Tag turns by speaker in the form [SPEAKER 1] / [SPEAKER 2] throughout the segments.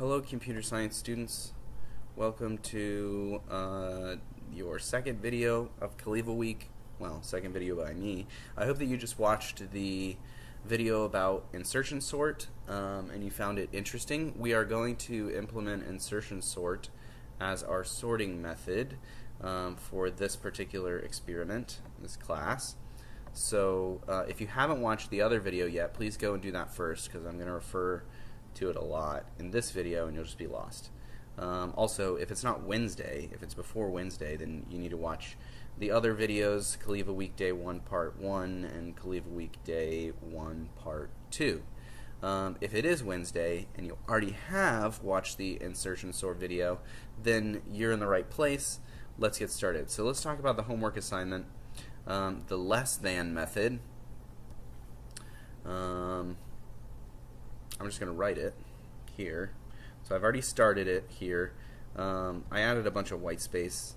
[SPEAKER 1] Hello, computer science students. Welcome to your second video of Calleva week. Well, second video by me. I hope that you just watched the video about insertion sort and you found it interesting. We are going to implement insertion sort as our sorting method for this particular experiment, this class. So if you haven't watched the other video yet, please go and do that first, because I'm going to refer to it a lot in this video and you'll just be lost. Also, if it's not Wednesday, if it's before Wednesday, then you need to watch the other videos, Calleva Weekday 1 Part 1 and Calleva Weekday 1 Part 2. If it is Wednesday and you already have watched the insertion sort video, then you're in the right place. Let's get started. So let's talk about the homework assignment. The less than method. I'm just going to write it here. So I've already started it here. I added a bunch of white space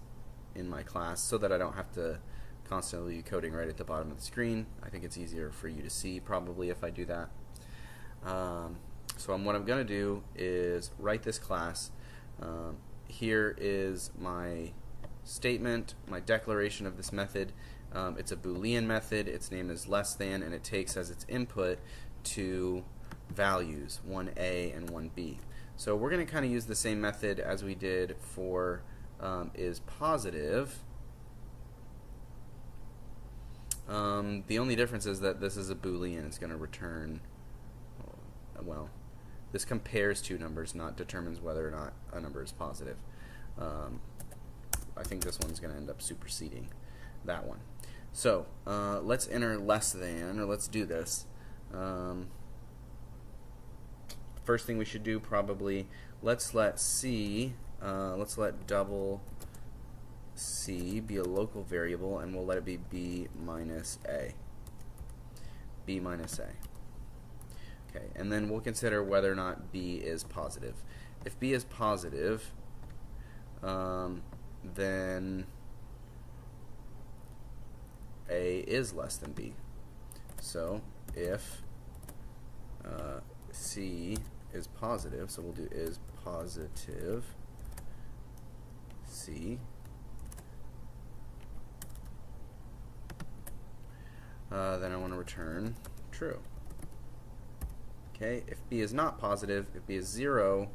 [SPEAKER 1] in my class so that I don't have to constantly be coding right at the bottom of the screen. I think it's easier for you to see probably if I do that. So what I'm going to do is write this class. Here is my statement, my declaration of this method. It's a Boolean method. Its name is less than, and it takes as its input two values, 1a and 1b. So we're going to kind of use the same method as we did for is positive. The only difference is that this is a Boolean. It's going to return, well, this compares two numbers, not determines whether or not a number is positive. I think this one's going to end up superseding that one. So let's enter less than, or let's do this. First thing we should do probably, let's let double c be a local variable, and we'll let it be b minus a. b minus a. Okay, and then we'll consider whether or not b is positive. If b is positive, then a is less than b. So if c is positive, so we'll do is positive c, then I want to return true. Okay, if b is not positive, if b is 0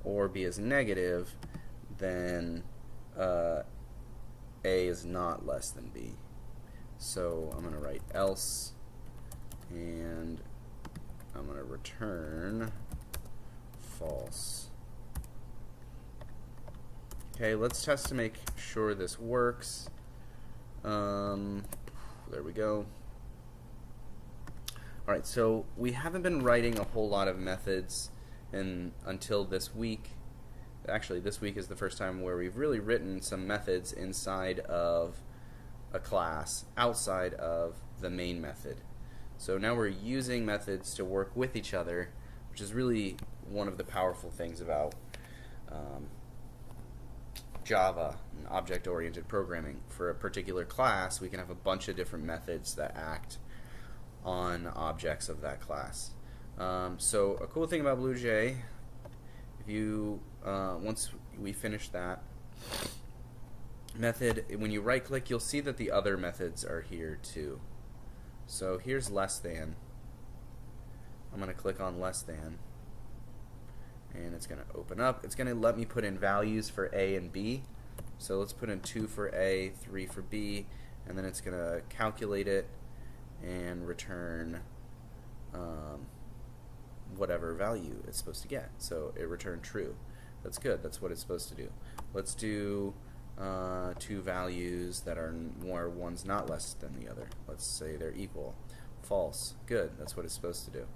[SPEAKER 1] or b is negative, then a is not less than b. So I'm going to write else, and I'm going to return false. Okay, let's test to make sure this works. There we go. Alright, so we haven't been writing a whole lot of methods until this week. Actually, this week is the first time where we've really written some methods inside of a class outside of the main method. So now we're using methods to work with each other, which is really one of the powerful things about Java and object-oriented programming. For a particular class, we can have a bunch of different methods that act on objects of that class. So a cool thing about BlueJ, if you once we finish that method, when you right-click, you'll see that the other methods are here too. So here's less than. I'm going to click on less than, and it's going to open up. It's going to let me put in values for a and b. So let's put in 2 for a, 3 for b, and then it's going to calculate it and return whatever value it's supposed to get. So it returned true. That's good. That's what it's supposed to do. Let's do two values that are more, one's not less than the other. Let's say they're equal. False. Good. That's what it's supposed to do.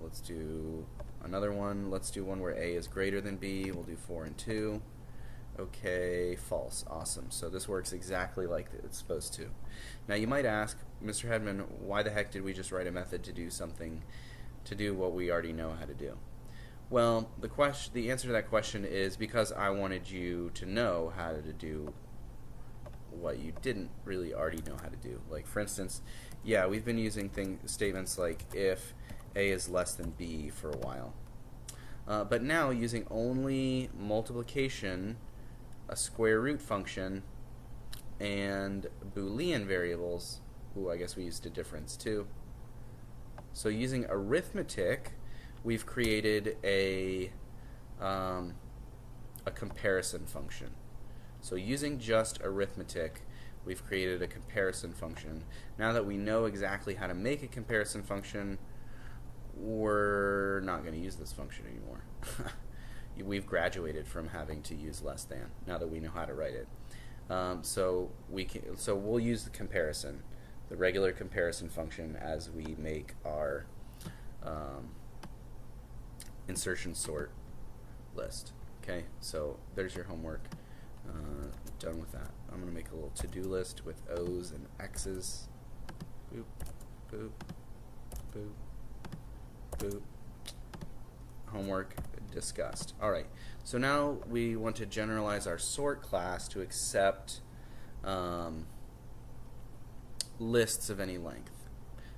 [SPEAKER 1] Let's do another one. Let's do one where a is greater than b. We'll do 4 and 2. Okay, false. Awesome. So this works exactly like it's supposed to. Now you might ask, Mr. Hedman, why the heck did we just write a method to do something, to do what we already know how to do? Well, the answer to that question is because I wanted you to know how to do what you didn't really already know how to do. Like, for instance, yeah, we've been using statements like if a is less than b for a while. But now using only multiplication, a square root function, and Boolean variables, ooh, I guess we used a difference too. So using arithmetic, we've created a comparison function. So using just arithmetic, we've created a comparison function. Now that we know exactly how to make a comparison function, we're not going to use this function anymore. We've graduated from having to use less than, now that we know how to write it. So we'll use the comparison, the regular comparison function, as we make our insertion sort list. Okay, so there's your homework. Done with that. I'm going to make a little to-do list with O's and X's. Boop, boop, boop, boop. Homework discussed. Alright, so now we want to generalize our sort class to accept lists of any length.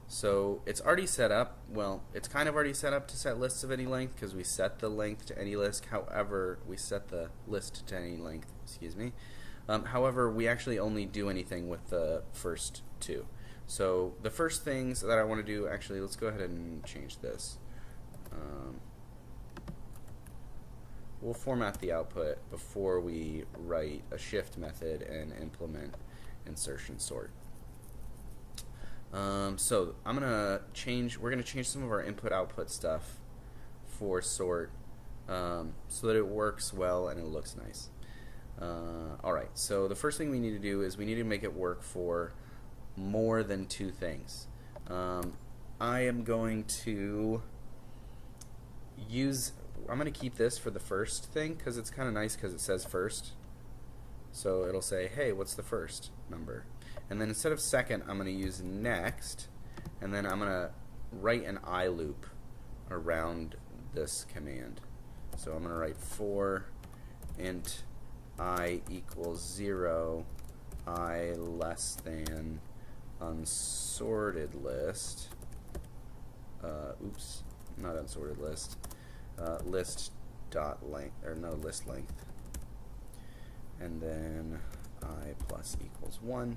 [SPEAKER 1] So it's already set up, well, it's kind of already set up to set lists of any length because we set the length to any list. However, we set the list to any length, excuse me. However, we actually only do anything with the first two. So the first things that I want to do, actually, let's go ahead and change this. We'll format the output before we write a shift method and implement insertion sort. So we're gonna change some of our input-output stuff for sort so that it works well and it looks nice. Alright, so the first thing we need to do is we need to make it work for more than two things. I am going to I'm going to keep this for the first thing because it's kind of nice because it says first. So it'll say, hey, what's the first number? And then instead of second, I'm going to use next, and then I'm going to write an I loop around this command. So I'm going to write for int I equals 0, I less than unsorted list. Oops, not unsorted list. List dot length, or no, list length. And then I plus equals 1.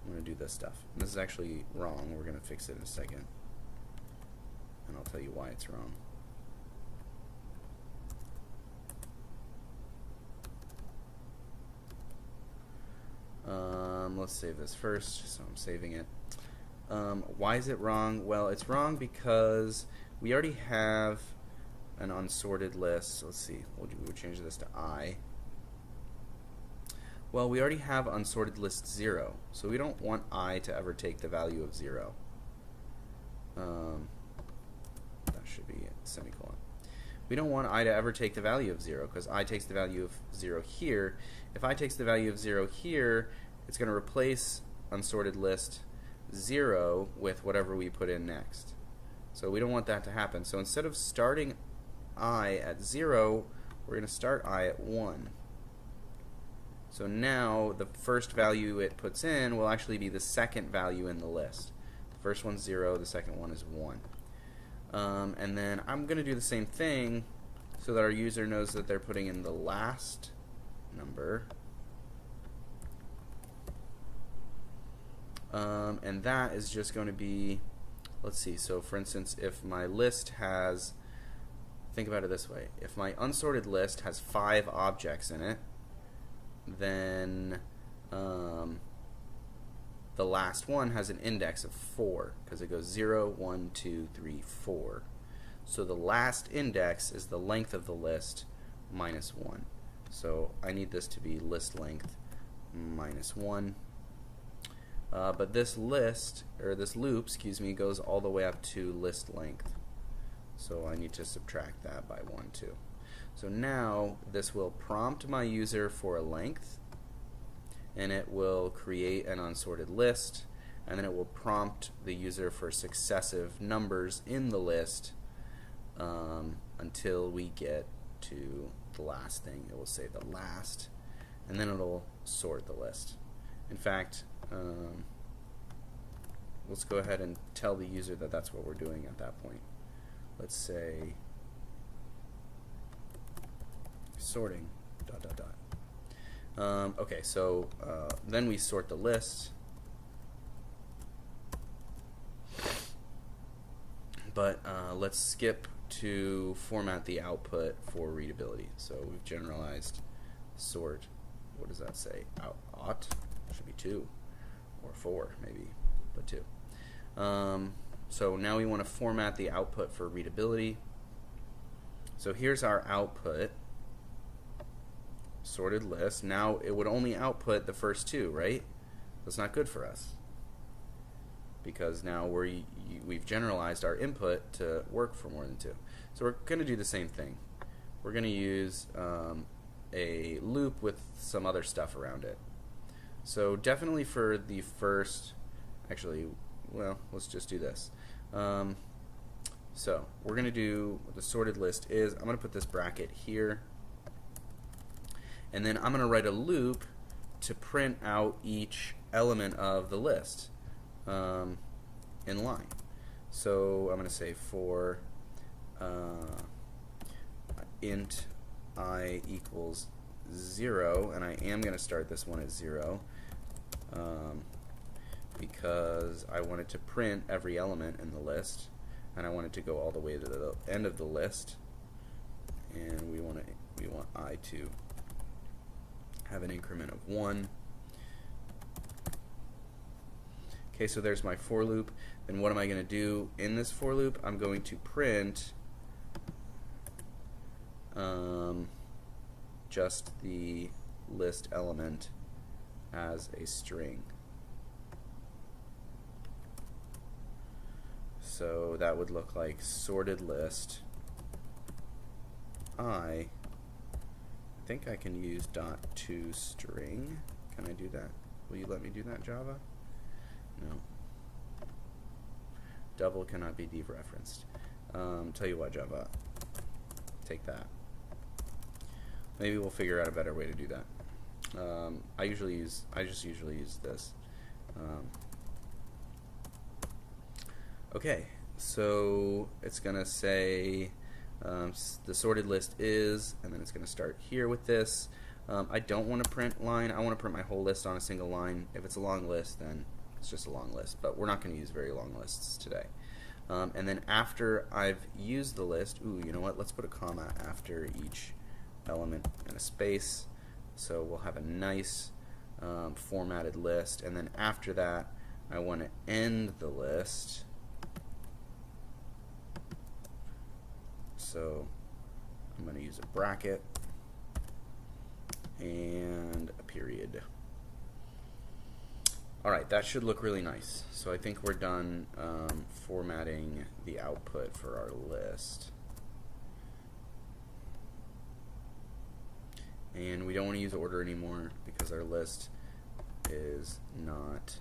[SPEAKER 1] I'm going to do this stuff. And this is actually wrong. We're going to fix it in a second. And I'll tell you why it's wrong. Let's save this first, so I'm saving it. Why is it wrong? Well, it's wrong because we already have an unsorted list. So let's see. We'll change this to I. Well, we already have unsorted list 0, so we don't want I to ever take the value of 0. That should be a semicolon. We don't want I to ever take the value of 0 because I takes the value of 0 here. If I takes the value of 0 here, it's going to replace unsorted list 0 with whatever we put in next. So we don't want that to happen. So instead of starting I at 0, we're going to start I at 1. So now the first value it puts in will actually be the second value in the list. The first one's 0, the second one is 1. And then I'm going to do the same thing so that our user knows that they're putting in the last number. And that is just going to be, let's see, so for instance, if my list has, think about it this way, if my unsorted list has 5 objects in it, then the last one has an index of 4 because it goes 0, 1, 2, 3, 4. So the last index is the length of the list minus 1. So I need this to be list length minus 1. But this list, or this loop, excuse me, goes all the way up to list length. So I need to subtract that by 1 too. So now this will prompt my user for a length, and it will create an unsorted list, and then it will prompt the user for successive numbers in the list until we get to the last thing. It will say the last, and then it'll sort the list. In fact, let's go ahead and tell the user that that's what we're doing at that point. Let's say sorting, dot, dot, dot. Okay, so then we sort the list. But let's skip to format the output for readability. So we've generalized sort. What does that say? Ought should be 2 or 4 maybe, but 2. So now we want to format the output for readability. So here's our output, sorted list. Now it would only output the first 2, right? That's not good for us, because now we've generalized our input to work for more than 2. So we're going to do the same thing. We're going to use a loop with some other stuff around it. So definitely for the first, actually, well, let's just do this. So we're going to do what the sorted list is. I'm going to put this bracket here, and then I'm going to write a loop to print out each element of the list in line. So I'm going to say for int I equals 0, and I am going to start this one at 0 because I wanted to print every element in the list, and I want it to go all the way to the end of the list, and we want I to have an increment of 1. Okay, so there's my for loop. And what am I going to do in this for loop? I'm going to print just the list element as a string. So that would look like sorted list I think I can use .toString. Can I do that? Will you let me do that, Java? No. Double cannot be dereferenced. Tell you what, Java, take that. Maybe we'll figure out a better way to do that. I just usually use this. Okay, so it's gonna say the sorted list is, and then it's gonna start here with this. I don't want to print line. I want to print my whole list on a single line. If it's a long list, then it's just a long list, but we're not going to use very long lists today. And then after I've used the list, ooh, you know what? Let's put a comma after each element and a space, so we'll have a nice formatted list. And then after that, I want to end the list. So I'm going to use a bracket and a period. Alright, that should look really nice. So I think we're done formatting the output for our list. And we don't want to use order anymore because our list is not,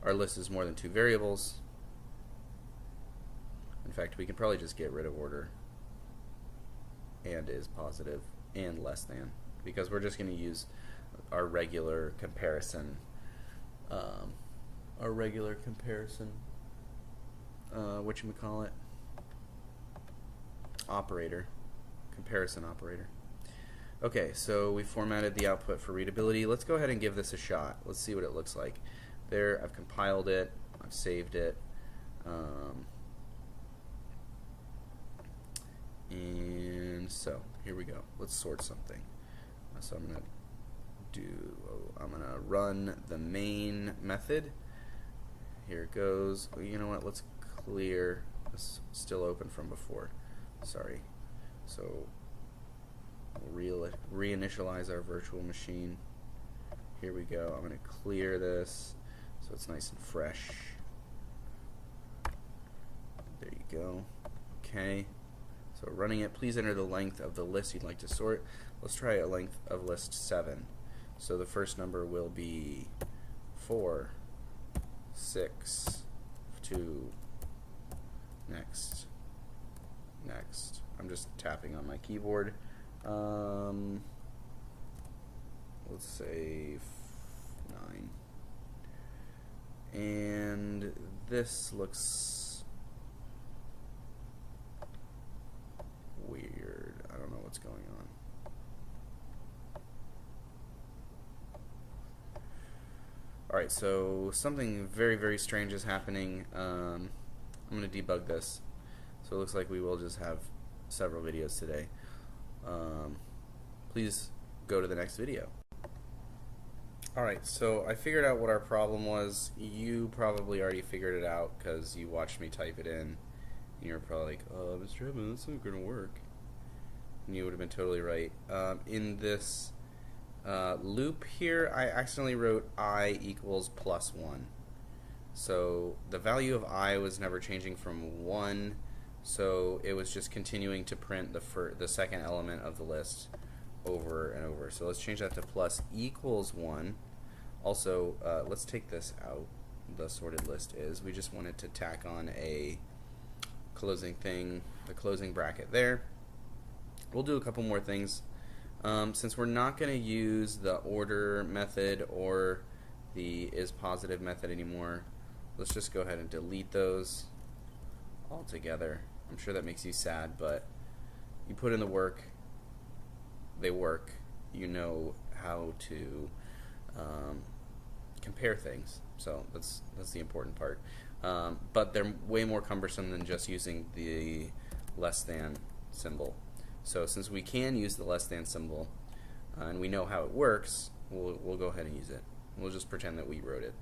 [SPEAKER 1] our list is more than 2 variables. In fact, we can probably just get rid of order and is positive and less than, because we're just going to use our regular comparison whatchamacallit, operator, comparison operator. Okay, so we formatted the output for readability. Let's go ahead and give this a shot. Let's see what it looks like. There, I've compiled it, I've saved it, and so here we go. Let's sort something. So I'm gonna run the main method. Here it goes. Oh, you know what? Let's clear. It's still open from before. Sorry. So we'll reinitialize our virtual machine. Here we go. I'm gonna clear this so it's nice and fresh. There you go. Okay. So running it, please enter the length of the list you'd like to sort. Let's try a length of list 7. So the first number will be 4, 6, 2, next, next. I'm just tapping on my keyboard. Let's say 9. And this looks weird. I don't know what's going Alright, so something very, very strange is happening. I'm going to debug this. So it looks like we will just have several videos today. Please go to the next video. Alright, so I figured out what our problem was. You probably already figured it out because you watched me type it in. And you're probably like, oh, Mr. Edmund, that's not going to work. And you would have been totally right. In this loop here, I accidentally wrote I equals plus 1. So the value of I was never changing from 1, so it was just continuing to print the second element of the list over and over. So let's change that to plus equals 1. Also, let's take this out. The sorted list is. We just wanted to tack on a closing thing, the closing bracket there. We'll do a couple more things. Since we're not going to use the order method or the isPositive method anymore, let's just go ahead and delete those altogether. I'm sure that makes you sad, but you put in the work, they work. You know how to compare things, so that's the important part. But they're way more cumbersome than just using the less than symbol. So since we can use the less than symbol and we know how it works, we'll go ahead and use it. We'll just pretend that we wrote it.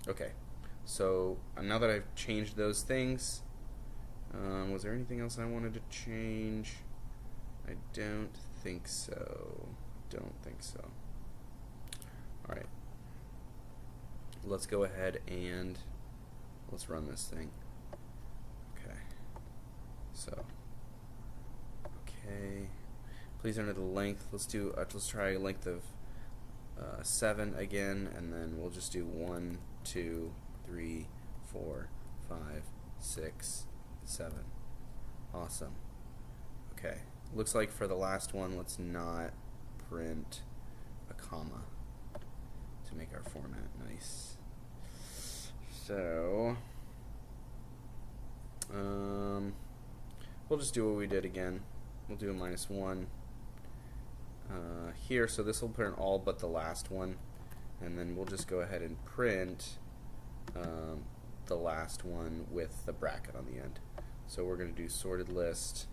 [SPEAKER 1] Okay, so now that I've changed those things, was there anything else I wanted to change? I don't think so. Alright, let's go ahead and let's run this thing. Okay, so please enter the length. Let's try a length of 7 again, and then we'll just do 1, 2, 3, 4, 5, 6, 7. Awesome. Okay, looks like for the last one, let's not print a comma to make our format nice. So we'll just do what we did again. We'll do a -1 here, so this will print all but the last one, and then we'll just go ahead and print the last one with the bracket on the end. So we're going to do sorted list,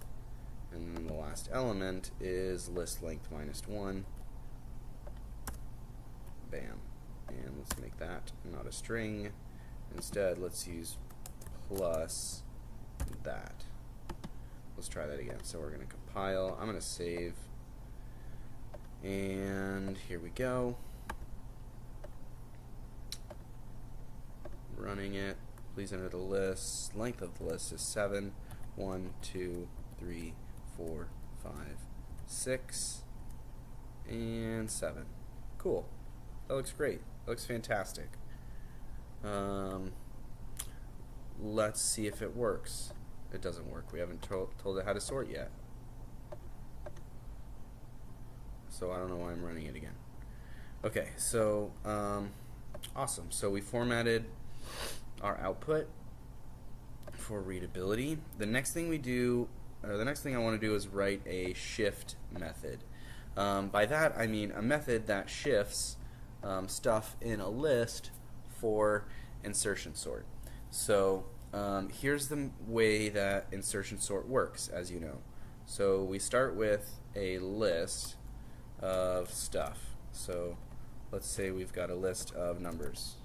[SPEAKER 1] and then the last element is list length -1. Bam. And let's make that not a string. Instead, let's use plus that. Let's try that again. So we're going to compile. I'm going to save. And here we go. Running it. Please enter the list. Length of the list is 7. 1, 2, 3, 4, 5, 6, and 7. Cool. That looks great. That looks fantastic. Let's see if it works. It doesn't work. We haven't told it how to sort yet. So I don't know why I'm running it again. Okay, so awesome. So we formatted our output for readability. The next thing we do, or the next thing I want to do, is write a shift method. By that I mean a method that shifts stuff in a list for insertion sort. So here's the way that insertion sort works, as you know. So we start with a list of stuff. So let's say we've got a list of numbers.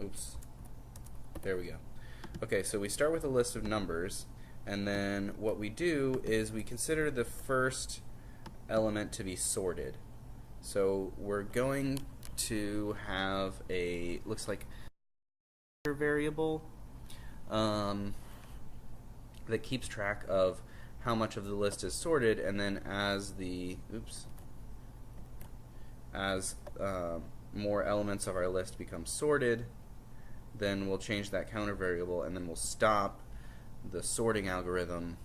[SPEAKER 1] Oops. There we go. Okay, so we start with a list of numbers, and then what we do is we consider the first element to be sorted. So we're going to have a, looks like, variable that keeps track of how much of the list is sorted, and then as the, more elements of our list become sorted, then we'll change that counter variable, and then we'll stop the sorting algorithm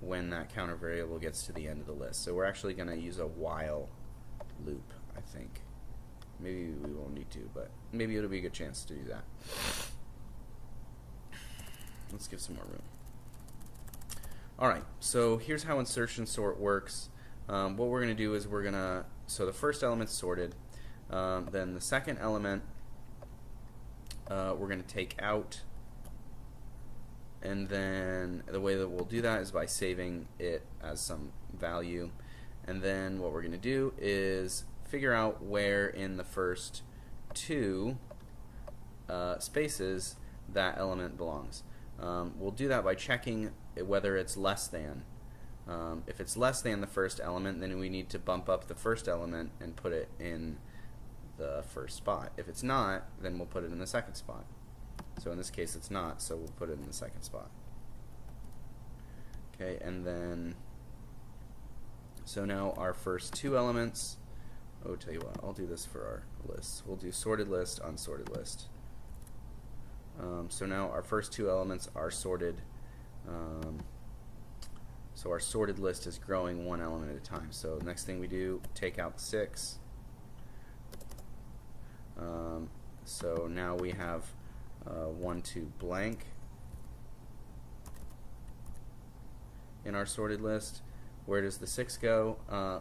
[SPEAKER 1] when that counter variable gets to the end of the list. So we're actually going to use a while loop, I think. Maybe we won't need to, but maybe it'll be a good chance to do that. Let's give some more room. Alright, so here's how insertion sort works. what we're going to do is so the first element's sorted, then the second element we're going to take out, and then the way that we'll do that is by saving it as some value, and then what we're going to do is figure out where in the first two spaces that element belongs. We'll do that by checking whether it's less than. If it's less than the first element, then we need to bump up the first element and put it in the first spot. If it's not, then we'll put it in the second spot. So in this case it's not, so we'll put it in the second spot. Okay, and then so now our first two elements, tell you what, I'll do this for our lists. We'll do sorted list, unsorted list. So now our first two elements are sorted. So our sorted list is growing one element at a time. So next thing we do, take out 6. So now we have 1, 2 blank in our sorted list. Where does the 6 go?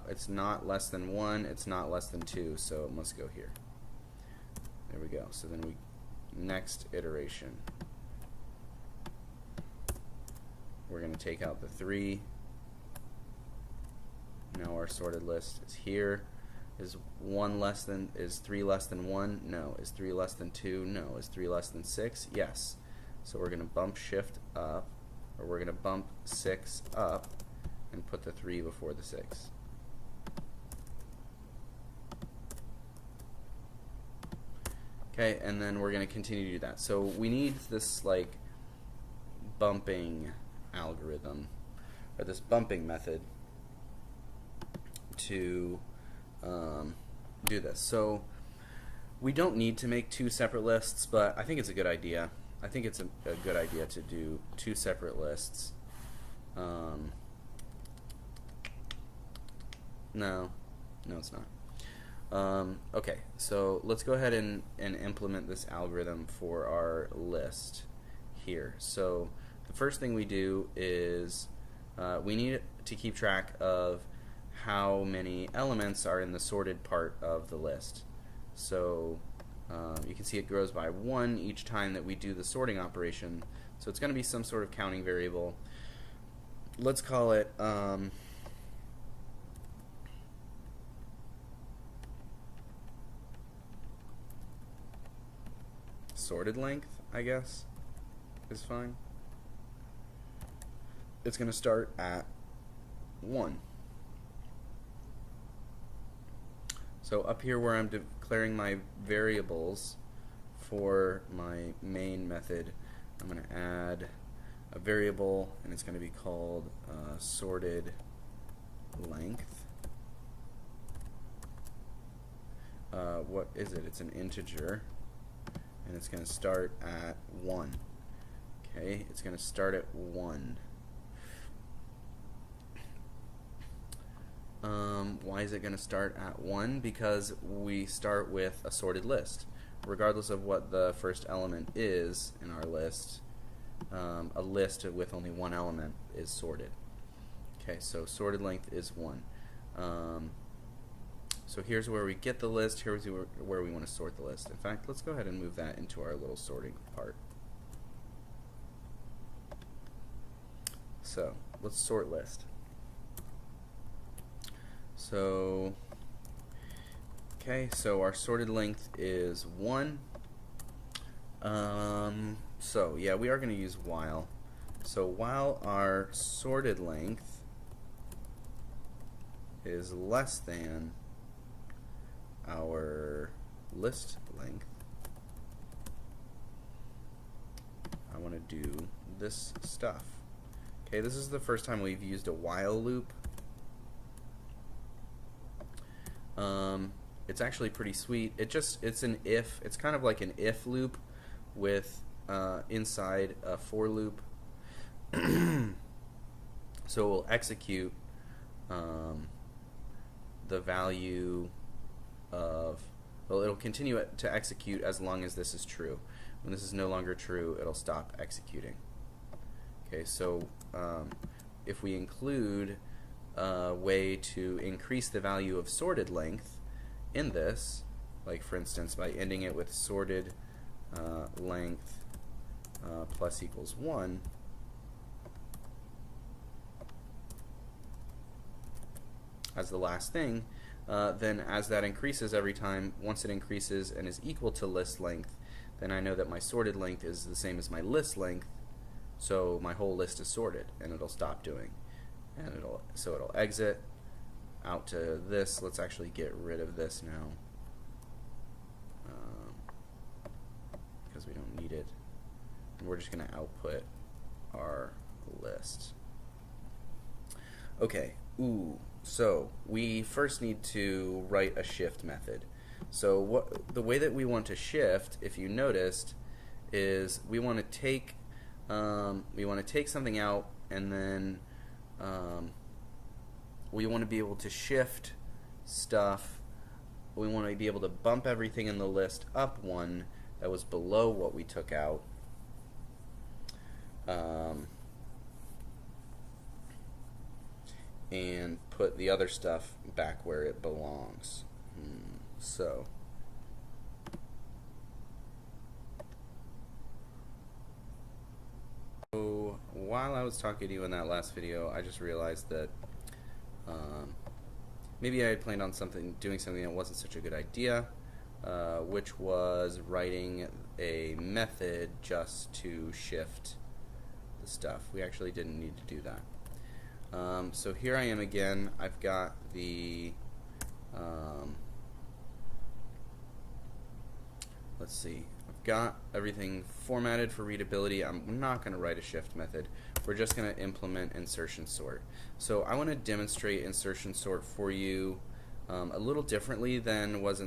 [SPEAKER 1] It's not less than 1, it's not less than 2, so it must go here. There we go. So then we next iteration, we're going to take out the 3. Now our sorted list is here. Is 3 less than 1? No. Is 3 less than 2? No. Is 3 less than 6? Yes. So we're going to bump shift up, or we're going to bump 6 up and put the 3 before the 6. Okay, and then we're going to continue to do that. So we need this like bumping algorithm, or this bumping method to do this. So we don't need to make 2 separate lists, but I think it's a good idea. I think it's a good idea to do 2 separate lists. No, it's not. Okay, so let's go ahead and implement this algorithm for our list here. So the first thing we do is we need to keep track of how many elements are in the sorted part of the list. So you can see it grows by 1 each time that we do the sorting operation. So it's going to be some sort of counting variable. Let's call it sorted length, I guess, is fine. It's going to start at 1. So up here where I'm declaring my variables for my main method, I'm going to add a variable, and it's going to be called sorted length. What is it? It's an integer, and it's going to start at 1. Okay, it's going to start at 1. Why is it going to start at 1? Because we start with a sorted list. Regardless of what the first element is in our list, a list with only 1 element is sorted. Okay, so sorted length is 1. So here's where we get the list, here's where we want to sort the list. In fact, let's go ahead and move that into our little sorting part. So let's sort list. So okay, so our sorted length is 1. So yeah, we are going to use while. So while our sorted length is less than our list length, I want to do this stuff. Okay, this is the first time we've used a while loop. It's actually pretty sweet. It's an if. It's kind of like an if loop with inside a for loop. So we'll execute the value of, well, it'll continue to execute as long as this is true. When this is no longer true, it'll stop executing. Okay, so if we include way to increase the value of sorted length in this, like for instance by ending it with sorted length plus equals 1, as the last thing, then as that increases every time, once it increases and is equal to list length, then I know that my sorted length is the same as my list length, so my whole list is sorted, and it'll stop doing. And it'll exit out to this. Let's actually get rid of this now, because we don't need it. And we're just going to output our list. Okay, so we first need to write a shift method. So the way that we want to shift, if you noticed, is we want to take something out, and then we want to be able to shift stuff. We want to be able to bump everything in the list up one that was below what we took out. And put the other stuff back where it belongs. So while I was talking to you in that last video, I just realized that maybe I had planned on doing something that wasn't such a good idea, which was writing a method just to shift the stuff. We actually didn't need to do that. So here I am again. I've got the let's see, I've got everything formatted for readability. I'm not going to write a shift method. We're just going to implement insertion sort. So I want to demonstrate insertion sort for you a little differently than was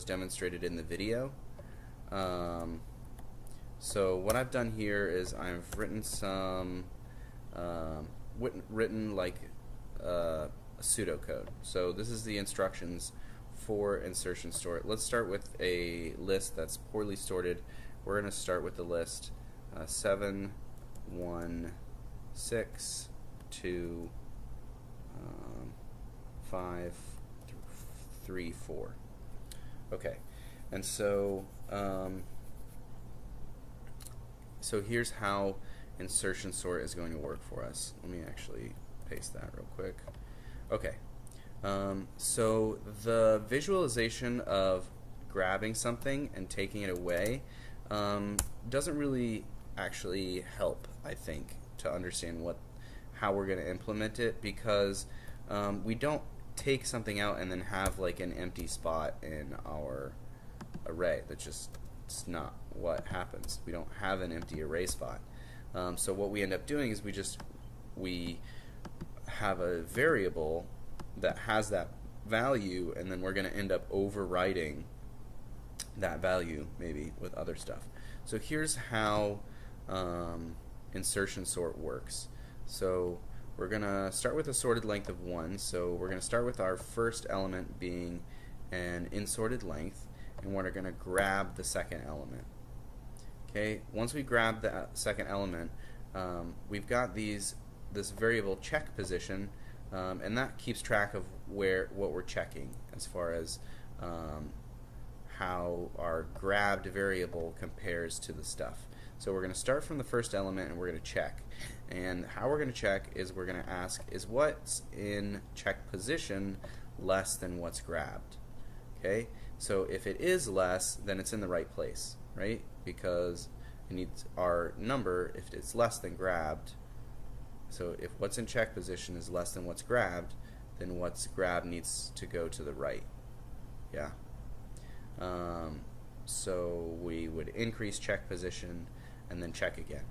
[SPEAKER 1] demonstrated in the video. So what I've done here is I've written some like a pseudocode. So this is the instructions for insertion sort. Let's start with a list that's poorly sorted. We're going to start with the list 7, 1, 6, 2, 5, 3, 4. Okay, and so so here's how insertion sort is going to work for us. Let me actually paste that real quick. Okay, so the visualization of grabbing something and taking it away doesn't really actually help, I think, to understand how we're going to implement it, because we don't take something out and then have like an empty spot in our array. That's just not what happens. We don't have an empty array spot. So what we end up doing is we have a variable that has that value, and then we're going to end up overwriting that value maybe with other stuff. So here's how insertion sort works. So we're going to start with a sorted length of 1. So we're going to start with our first element being an insorted length, and we're going to grab the second element. Okay, once we grab the second element, we've got this variable check position, and that keeps track of what we're checking as far as how our grabbed variable compares to the stuff. So we're going to start from the first element and we're going to check. And how we're going to check is we're going to ask, is what's in check position less than what's grabbed? Okay, so if it is less, then it's in the right place, right? Because it needs our number if it's less than grabbed. So if what's in check position is less than what's grabbed, then what's grabbed needs to go to the right. Yeah. So we would increase check position and then check again.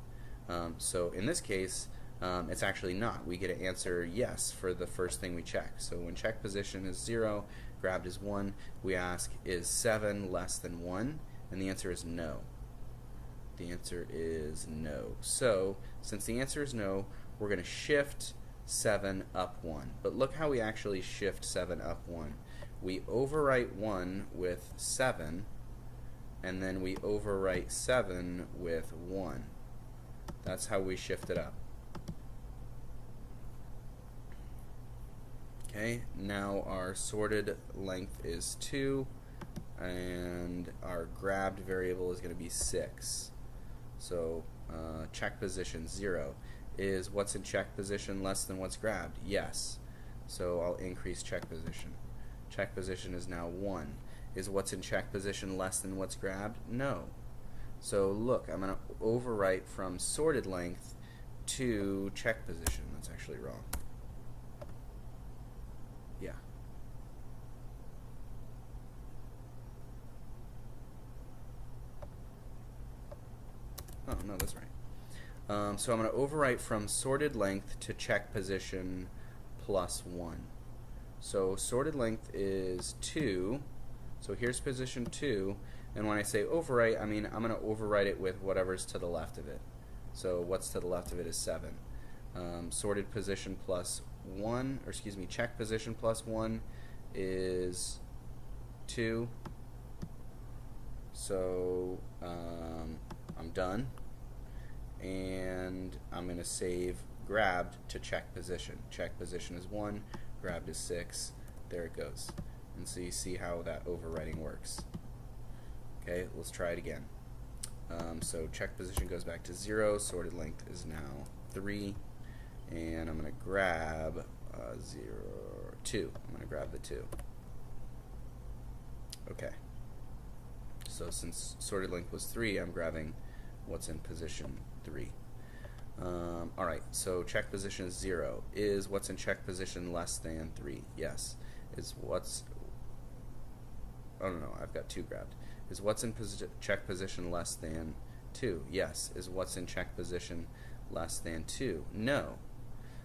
[SPEAKER 1] So in this case, it's actually not. We get to answer yes for the first thing we check. So when check position is 0, grabbed is 1, we ask, is 7 less than 1? And the answer is no. The answer is no. So since the answer is no, we're going to shift 7 up 1. But look how we actually shift 7 up 1. We overwrite 1 with 7, and then we overwrite 7 with 1. That's how we shift it up. Okay, now our sorted length is 2, and our grabbed variable is going to be 6. So check position 0. Is what's in check position less than what's grabbed? Yes. So I'll increase check position. Check position is now 1. Is what's in check position less than what's grabbed? No. So look, I'm going to overwrite from sorted length to check position. That's actually wrong. Yeah. Oh, no, that's right. So I'm going to overwrite from sorted length to check position plus 1. So sorted length is 2. So here's position 2. And when I say overwrite, I mean I'm going to overwrite it with whatever's to the left of it. So what's to the left of it is 7. Sorted position plus 1, or excuse me, check position plus 1 is 2. So I'm done. And I'm going to save grabbed to check position. Check position is 1, grabbed is 6. There it goes. And so you see how that overwriting works. Okay, let's try it again. So check position goes back to 0, sorted length is now 3, and I'm going to grab 2. I'm going to grab the 2. Okay. So since sorted length was 3, I'm grabbing what's in position 3. Alright, so check position is 0. Is what's in check position less than 3? Yes. Is what's... Oh, no, I've got 2 grabbed. Is what's in check position less than 2? Yes. Is what's in check position less than 2? No.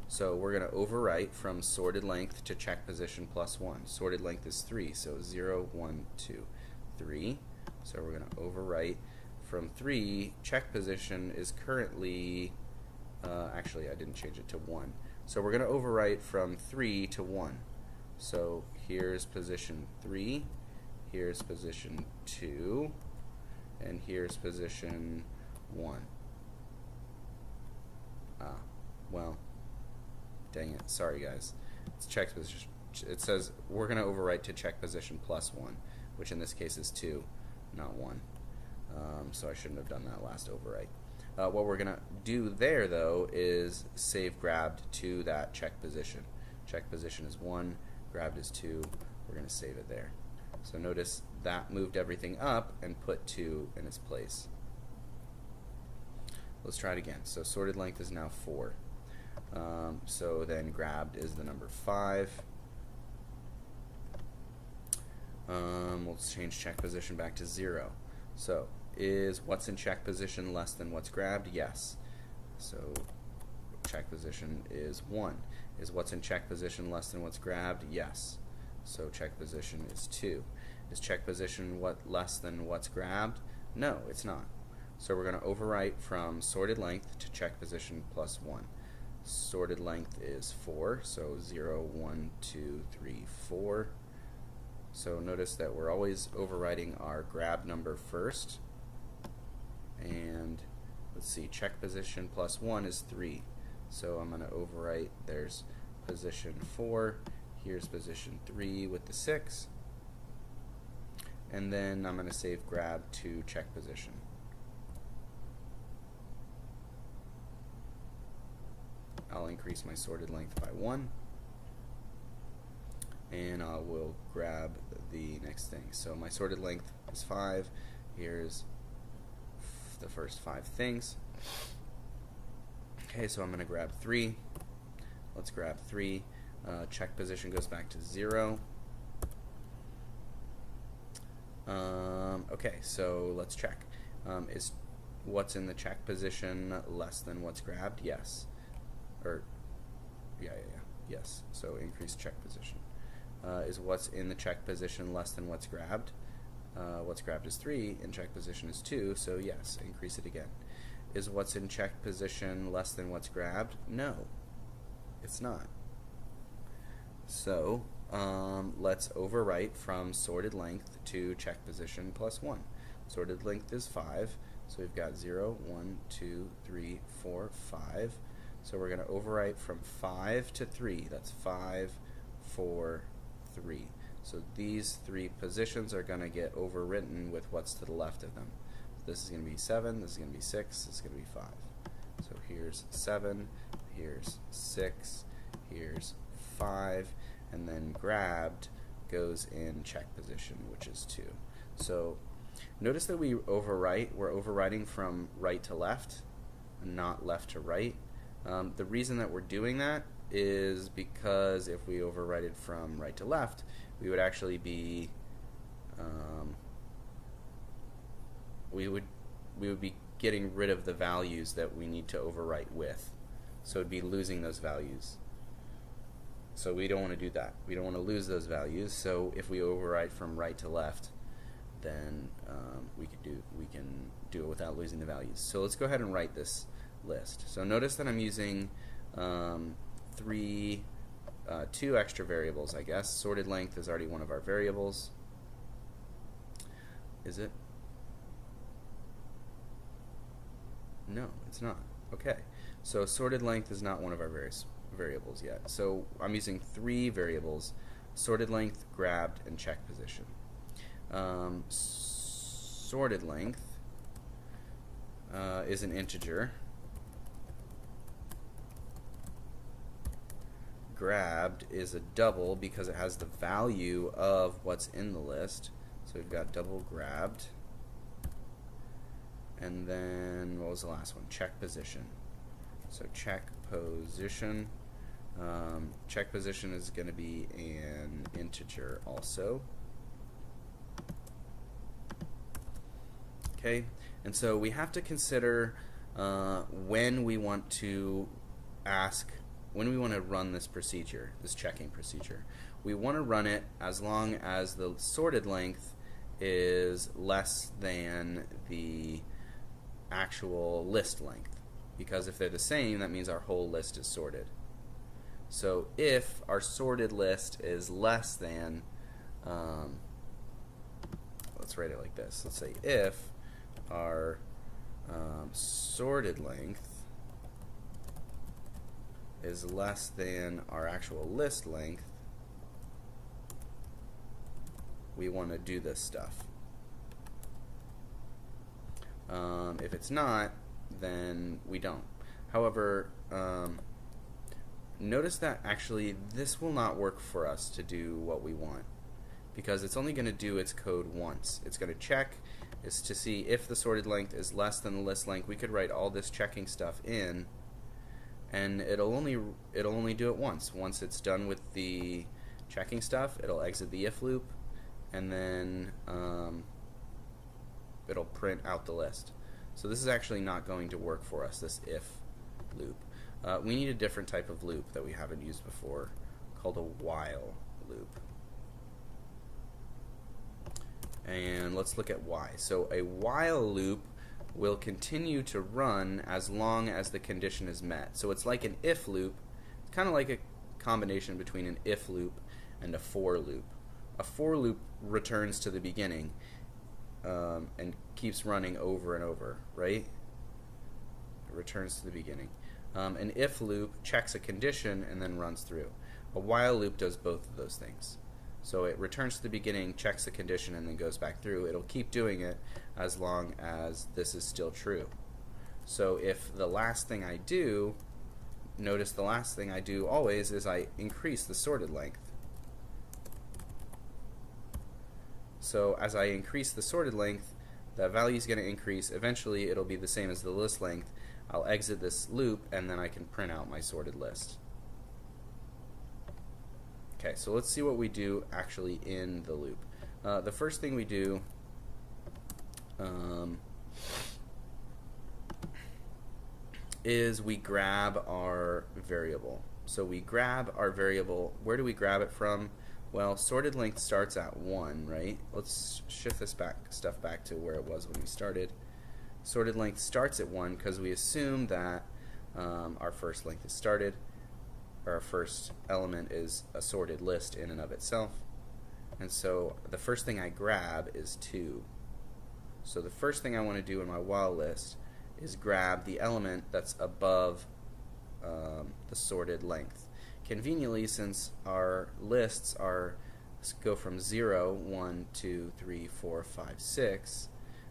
[SPEAKER 1] So we're going to overwrite from sorted length to check position plus 1. Sorted length is 3, so 0, 1, 2, 3. So we're going to overwrite from 3. Check position is currently, actually I didn't change it to 1. So we're going to overwrite from 3 to 1. So here's position 3, here's position 2, and here's position 1. Well, dang it, sorry guys. It's check position. It says we're going to overwrite to check position plus 1, which in this case is 2, not 1. So I shouldn't have done that last overwrite. What we're going to do there, though, is save grabbed to that check position. Check position is 1, grabbed is 2. We're going to save it there. So notice that moved everything up and put 2 in its place. Let's try it again. So sorted length is now 4. So then grabbed is the number 5. We'll change check position back to 0. So is what's in check position less than what's grabbed? Yes. So check position is 1. Is what's in check position less than what's grabbed? Yes. So check position is 2. Is check position less than what's grabbed? No, it's not. So we're going to overwrite from sorted length to check position plus 1. Sorted length is 4, so 0, 1, 2, 3, 4. So notice that we're always overwriting our grab number first. And let's see, check position plus 1 is 3. So I'm going to overwrite, there's position 4, here's position 3 with the 6. And then I'm going to save grab to check position. I'll increase my sorted length by 1. And I will grab the next thing. So my sorted length is 5. Here's the first 5 things. Okay, so I'm going to grab 3. Let's grab 3. Check position goes back to 0. Okay, so let's check. Is what's in the check position less than what's grabbed? Yes. Or, yes. So increase check position. Is what's in the check position less than what's grabbed? What's grabbed is 3, and check position is 2, so yes, increase it again. Is what's in check position less than what's grabbed? No, it's not. So let's overwrite from sorted length to check position plus 1. Sorted length is 5, so we've got 0, 1, 2, 3, 4, 5. So we're going to overwrite from 5 to 3. That's 5, 4, 3. So these 3 positions are going to get overwritten with what's to the left of them. This is going to be 7, this is going to be 6, this is going to be 5. So here's 7, here's 6, here's 5, and then grabbed goes in check position, which is 2. So notice that we overwrite. We're overwriting from right to left, and not left to right. The reason that we're doing that is because if we overwrite it from right to left, we would actually be we would be getting rid of the values that we need to overwrite with. So it'd be losing those values. So we don't want to do that. We don't want to lose those values. So if we overwrite from right to left, then we can do it without losing the values. So let's go ahead and write this list. So notice that I'm using 2 extra variables, I guess. Sorted length is already one of our variables. Is it? No, it's not. Okay. So sorted length is not one of our variables yet. So I'm using 3 variables: sorted length, grabbed, and check position. Sorted length is an integer. Grabbed is a double because it has the value of what's in the list. So we've got double grabbed. And then, what was the last one? Check position. So check position. Check position is going to be an integer also. Okay, and so we have to consider when we want to run this procedure, this checking procedure. We want to run it as long as the sorted length is less than the actual list length, because if they're the same, that means our whole list is sorted. So if our sorted list is less than, let's write it like this. Let's say if our sorted length is less than our actual list length, we want to do this stuff. If it's not, then we don't. However, notice that actually this will not work for us to do what we want, because it's only going to do its code once. It's going to check is to see if the sorted length is less than the list length. We could write all this checking stuff in, and it'll only do it once. Once it's done with the checking stuff, it'll exit the if loop, and then it'll print out the list. So this is actually not going to work for us, this if loop. We need a different type of loop that we haven't used before, called a while loop. And let's look at why. So a while loop will continue to run as long as the condition is met. So it's like an if loop. It's kind of like a combination between an if loop and a for loop. A for loop returns to the beginning and keeps running over and over, right? It returns to the beginning. An if loop checks a condition and then runs through. A while loop does both of those things. So it returns to the beginning, checks the condition, and then goes back through. It'll keep doing it as long as this is still true. So if the last thing I do, notice the last thing I do always is I increase the sorted length. So as I increase the sorted length, the value is going to increase. Eventually it'll be the same as the list length. I'll exit this loop, and then I can print out my sorted list. Okay, so let's see what we do actually in the loop. The first thing we do is we grab our variable. So we grab our variable. Where do we grab it from? Well, sorted length starts at 1, right? Let's shift this stuff back to where it was when we started. Sorted length starts at 1 because we assume that our first length is started. Our first element is a sorted list in and of itself. And so the first thing I grab is 2. So the first thing I want to do in my while list is grab the element that's above the sorted length. conveniently, since our lists go from 0, 1, 2, 3, 4, 5, 6,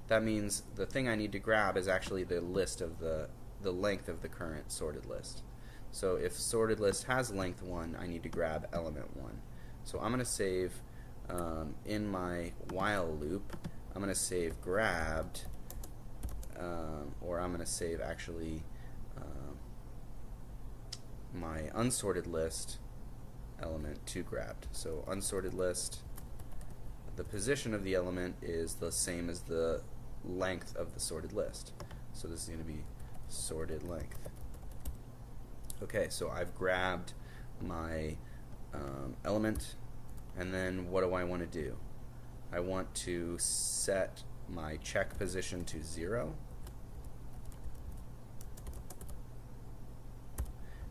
[SPEAKER 1] that means the thing I need to grab is actually the list of the length of the current sorted list. So if sorted list has length 1, I need to grab element 1. So I'm going to save in my while loop, I'm going to save grabbed, or I'm going to save actually my unsorted list element to grabbed. So unsorted list, the position of the element is the same as the length of the sorted list. So this is going to be sorted length. Okay, so I've grabbed my element, and then what do I want to do? I want to set my check position to 0.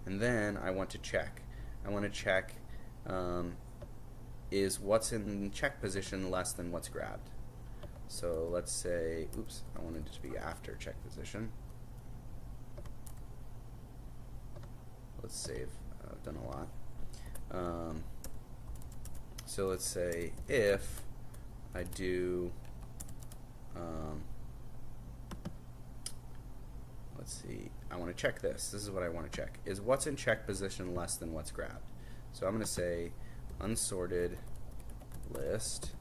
[SPEAKER 1] And then I want to check. I want to check is what's in check position less than what's grabbed. So let's say, oops, I wanted it to be after check position. Let's save. I've done a lot. So let's say if I do, let's see, I want to check this. This is what I want to check. Is what's in check position less than what's grabbed? So I'm going to say unsorted list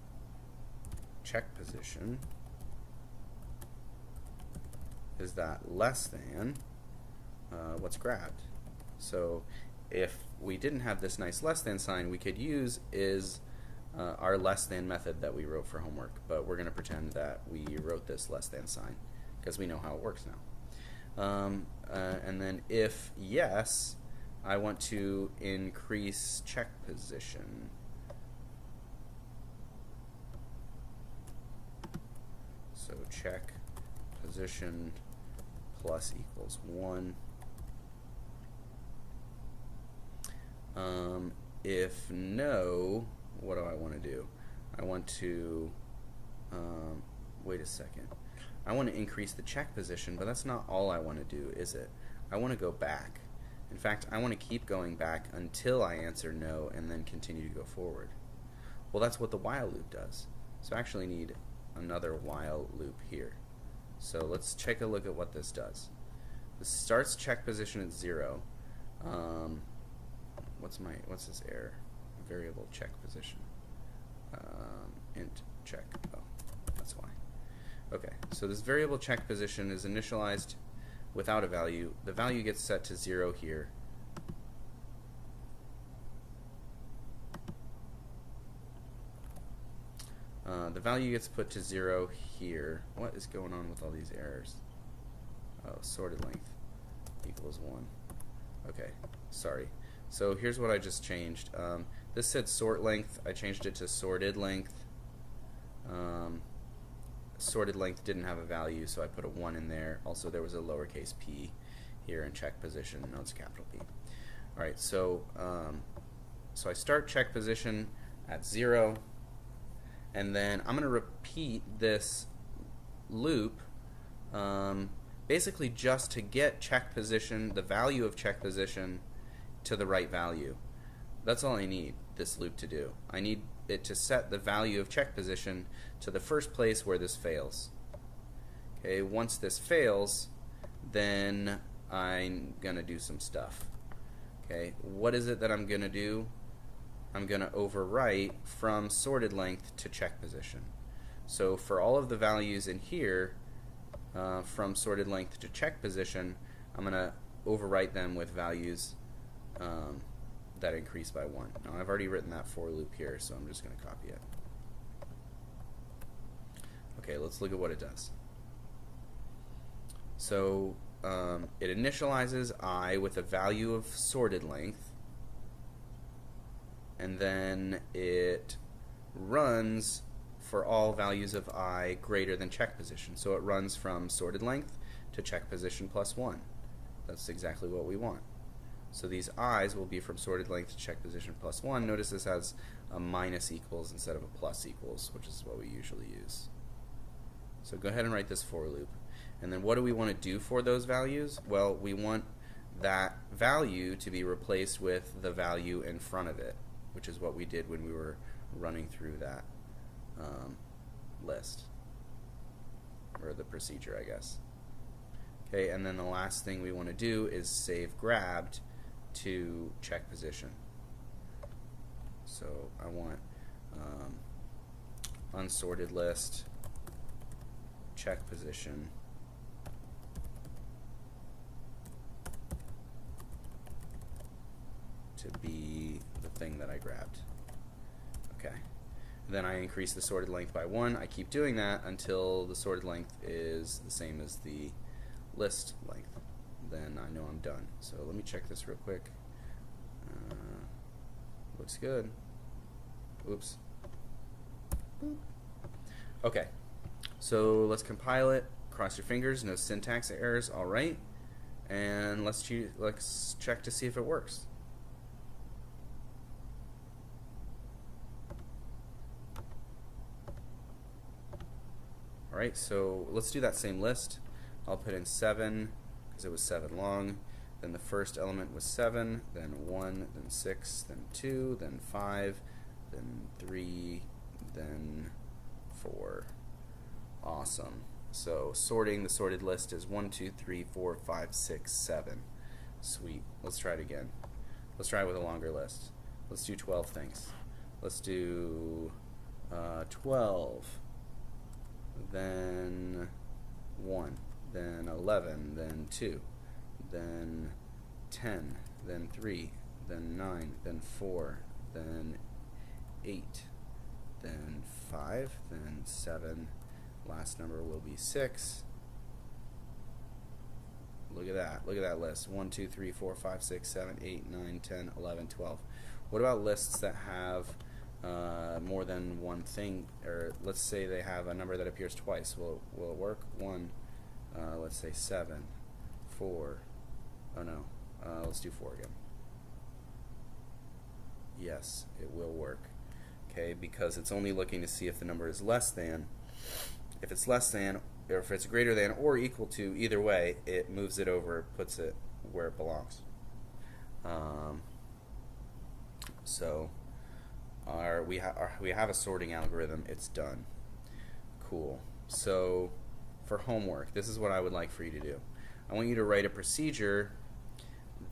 [SPEAKER 1] check position, is that less than what's grabbed? So if we didn't have this nice less than sign, we could use is our less than method that we wrote for homework, but we're going to pretend that we wrote this less than sign because we know how it works now. And then if yes, I want to increase check position. So check position plus equals 1. If no, what do I want to do? I want to, wait a second. I want to increase the check position, but that's not all I want to do, is it? I want to go back. In fact, I want to keep going back until I answer no and then continue to go forward. Well, that's what the while loop does. So I actually need another while loop here. So let's take a look at what this does. This starts check position at 0. What's this error? Variable check position. Int check. Oh, that's why. Okay, so this variable check position is initialized without a value. The value gets set to 0 here. The value gets put to 0 here. What is going on with all these errors? Oh, sorted length equals 1. Okay, sorry. So here's what I just changed. This said sort length. I changed it to sorted length. Sorted length didn't have a value, so I put a 1 in there. Also, there was a lowercase p here in check position. No, it's a capital P. All right, so so I start check position at 0, and then I'm going to repeat this loop basically just to get check position, the value of check position, to the right value. That's all I need this loop to do. I need it to set the value of check position to the first place where this fails. Okay, once this fails, then I'm going to do some stuff. Okay, what is it that I'm going to do? I'm going to overwrite from sorted length to check position. So for all of the values in here, from sorted length to check position, I'm going to overwrite them with values that increase by 1. Now I've already written that for loop here, so I'm just going to copy it. Okay, let's look at what it does. So it initializes I with a value of sorted length, and then it runs for all values of I greater than check position. So it runs from sorted length to check position plus 1. That's exactly what we want. So these i's will be from sorted length to check position plus 1. Notice this has a minus equals instead of a plus equals, which is what we usually use. So go ahead and write this for loop. And then what do we want to do for those values? Well, we want that value to be replaced with the value in front of it, which is what we did when we were running through that list, or the procedure, I guess. Okay, and then the last thing we want to do is save grabbed to check position. So I want unsorted list, check position, to be the thing that I grabbed. Okay. Then I increase the sorted length by 1. I keep doing that until the sorted length is the same as the list length. Then I know I'm done. So let me check this real quick. Looks good. Oops. Okay. So let's compile it. Cross your fingers. No syntax errors. All right. And let's check to see if it works. Alright, so let's do that same list. I'll put in 7 because it was 7 long. Then the first element was 7, then 1, then 6, then 2, then 5, then 3, then 4. Awesome. So sorting the sorted list is 1, 2, 3, 4, 5, 6, 7. Sweet. Let's try it again. Let's try it with a longer list. Let's do 12 things. Let's do 12. Then 1, then 11, then 2, then 10, then 3, then 9, then 4, then 8, then 5, then 7, last number will be 6. Look at that list. 1, 2, 3, 4, 5, 6, 7, 8, 9, 10, 11, 12. What about lists that have more than one thing, or let's say they have a number that appears twice? Will it work? 1, let's say 7, 4, oh no, let's do 4 again. Yes, it will work. Okay, because it's only looking to see if the number is less than. If it's less than, or if it's greater than or equal to, either way, it moves it over, puts it where it belongs. So we have a sorting algorithm. It's done. Cool. So for homework, this is what I would like for you to do. I want you to write a procedure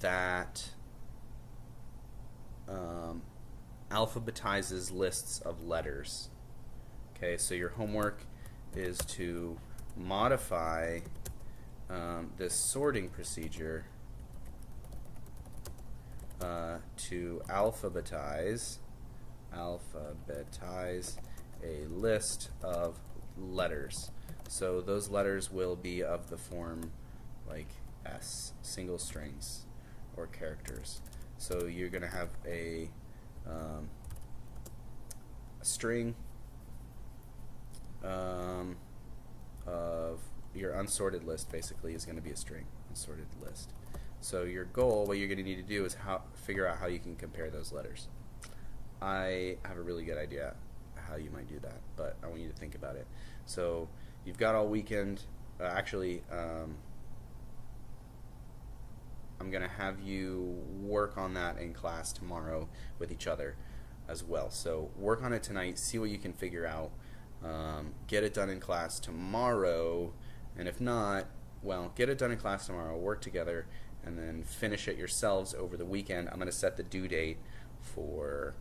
[SPEAKER 1] that alphabetizes lists of letters. Okay, so your homework is to modify this sorting procedure to alphabetize a list of letters. So those letters will be of the form like S, single strings or characters. So you're going to have a string of your unsorted list. Basically is going to be a string, unsorted list. So your goal, what you're going to need to do is figure out how you can compare those letters. I have a really good idea how you might do that, but I want you to think about it. So you've got all weekend. Actually, I'm going to have you work on that in class tomorrow with each other as well. So work on it tonight, see what you can figure out, get it done in class tomorrow, and if not, well, get it done in class tomorrow, work together, and then finish it yourselves over the weekend. I'm going to set the due date for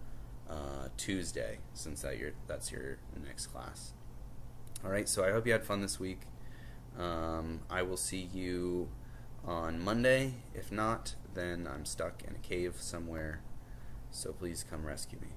[SPEAKER 1] Tuesday, since that's your next class. Alright, so I hope you had fun this week. I will see you on Monday. If not, then I'm stuck in a cave somewhere, so please come rescue me.